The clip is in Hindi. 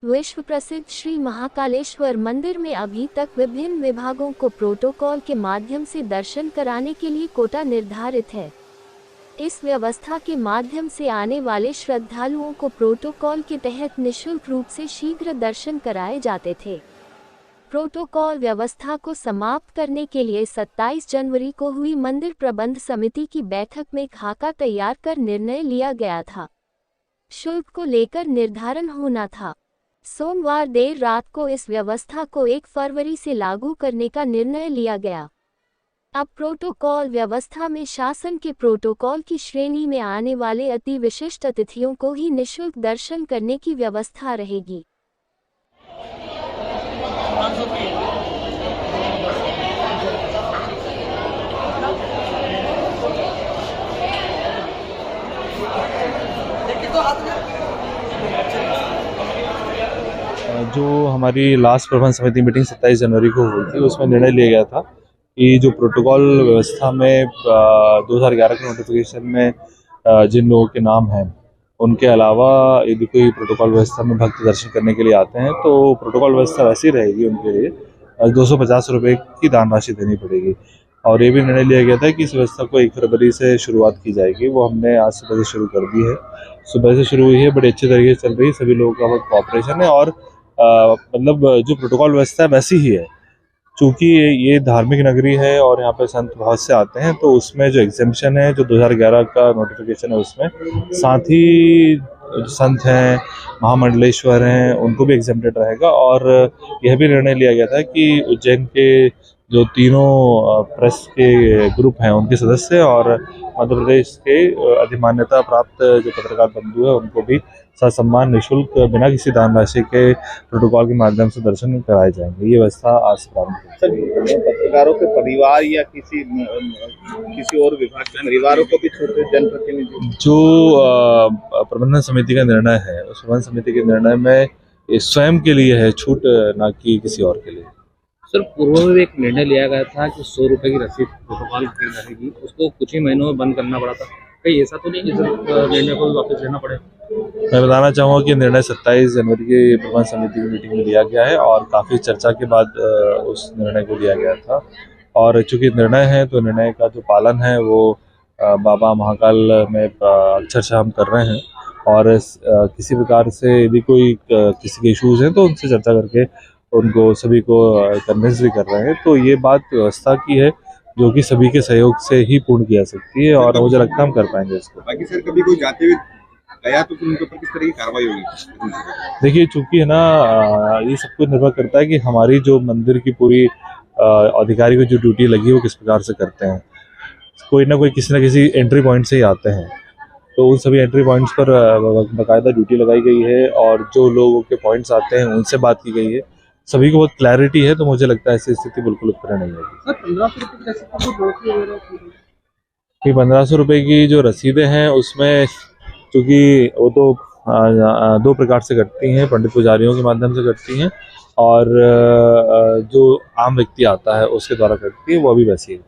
विश्व प्रसिद्ध श्री महाकालेश्वर मंदिर में अभी तक विभिन्न विभागों को प्रोटोकॉल के माध्यम से दर्शन कराने के लिए कोटा निर्धारित है। इस व्यवस्था के माध्यम से आने वाले श्रद्धालुओं को प्रोटोकॉल के तहत निःशुल्क रूप से शीघ्र दर्शन कराए जाते थे। प्रोटोकॉल व्यवस्था को समाप्त करने के लिए 27 जनवरी को हुई मंदिर प्रबंध समिति की बैठक में खाका तैयार कर निर्णय लिया गया था। शुल्क को लेकर निर्धारण होना था। सोमवार देर रात को इस व्यवस्था को 1 फरवरी से लागू करने का निर्णय लिया गया। अब प्रोटोकॉल व्यवस्था में शासन के प्रोटोकॉल की श्रेणी में आने वाले अति विशिष्ट अतिथियों को ही निःशुल्क दर्शन करने की व्यवस्था रहेगी। जो हमारी लास्ट प्रबंध समिति मीटिंग 27 जनवरी को हुई थी, उसमें निर्णय लिया गया था कि जो प्रोटोकॉल व्यवस्था में 2011 के नोटिफिकेशन में जिन लोगों के नाम हैं, उनके अलावा यदि कोई प्रोटोकॉल व्यवस्था में भक्त दर्शन करने के लिए आते हैं तो प्रोटोकॉल व्यवस्था वैसी रहेगी। उनके लिए 250 रुपये की दान राशि देनी पड़ेगी। और ये भी निर्णय लिया गया था कि इस व्यवस्था को 1 फरवरी से शुरुआत की जाएगी। वो हमने आज सुबह से शुरू कर दी है। सुबह से शुरू हुई है, बड़े अच्छे तरीके से चल रही है। सभी लोगों का बहुत कॉपरेशन है और मतलब जो प्रोटोकॉल व्यवस्था है वैसी ही है। चूँकि ये धार्मिक नगरी है और यहाँ पे संत बहुत से आते हैं, तो उसमें जो एग्जेम्पशन है, जो 2011 का नोटिफिकेशन है, उसमें साथ ही जो संत हैं, महामंडलेश्वर हैं, उनको भी एग्जेम्प्टेड रहेगा। और यह भी निर्णय लिया गया था कि उज्जैन के जो तीनों प्रेस के ग्रुप हैं, उनके सदस्य और मध्य प्रदेश के अधिमान्यता प्राप्त जो पत्रकार बंधु हैं, उनको भी ससम्मान निःशुल्क बिना किसी दान राशि के प्रोटोकॉल के माध्यम से दर्शन कराए जाएंगे। ये व्यवस्था आज से प्रारंभ होगी। पत्रकारों के परिवार या किसी और विभाग के परिवारों को भी छोटे जनप्रतिनिधि, जो प्रबंधन समिति का निर्णय है, उस प्रबंधन समिति के निर्णय में स्वयं के लिए है छूट, ना कि किसी और के लिए। सर, पूर्व में एक निर्णय लिया गया था कि 100 रुपये की रसीद प्रोटोकॉल की रहेगी, उसको कुछ ही महीनों में बंद करना पड़ा था। कहीं ऐसा तो नहीं कि निर्णय को वापस लेना पड़े? मैं बताना चाहूँगा कि निर्णय 27 जनवरी की प्रबंध समिति की मीटिंग में लिया गया है और काफ़ी चर्चा के बाद उस निर्णय को लिया गया था। और चूँकि निर्णय है तो निर्णय का जो पालन है वो बाबा महाकाल में अक्षरशः हम कर रहे हैं। और किसी प्रकार से यदि कोई किसी के इश्यूज़ हैं तो उनसे चर्चा करके उनको सभी को कन्विंस भी कर रहे हैं। तो ये बात व्यवस्था की है जो कि सभी के सहयोग से ही पूर्ण की जा सकती है और मुझे लगता है हम कर पाएंगे इसको। बाकी सर, कभी कोई जाते हुए गया तो उनके ऊपर किस तरह की कार्रवाई होगी? देखिए, चूंकि है ना, ये सब कुछ निर्भर करता है कि हमारी जो मंदिर की पूरी अधिकारी को जो ड्यूटी लगी है वो किस प्रकार से करते हैं। कोई ना कोई किसी न किसी एंट्री पॉइंट से ही आते हैं, तो उन सभी एंट्री पॉइंट्स पर बाकायदा ड्यूटी लगाई गई है और जो लोगों के पॉइंट्स आते हैं उनसे बात की गई है। सभी को बहुत क्लैरिटी है, तो मुझे लगता है ऐसी स्थिति बिल्कुल उत्पन्न नहीं होगी। 1500 रुपये की जो रसीदें हैं, उसमें क्योंकि वो तो 2 प्रकार से कटती हैं, पंडित पुजारियों के माध्यम से कटती हैं और जो आम व्यक्ति आता है उसके द्वारा कटती है, वो अभी वैसी है।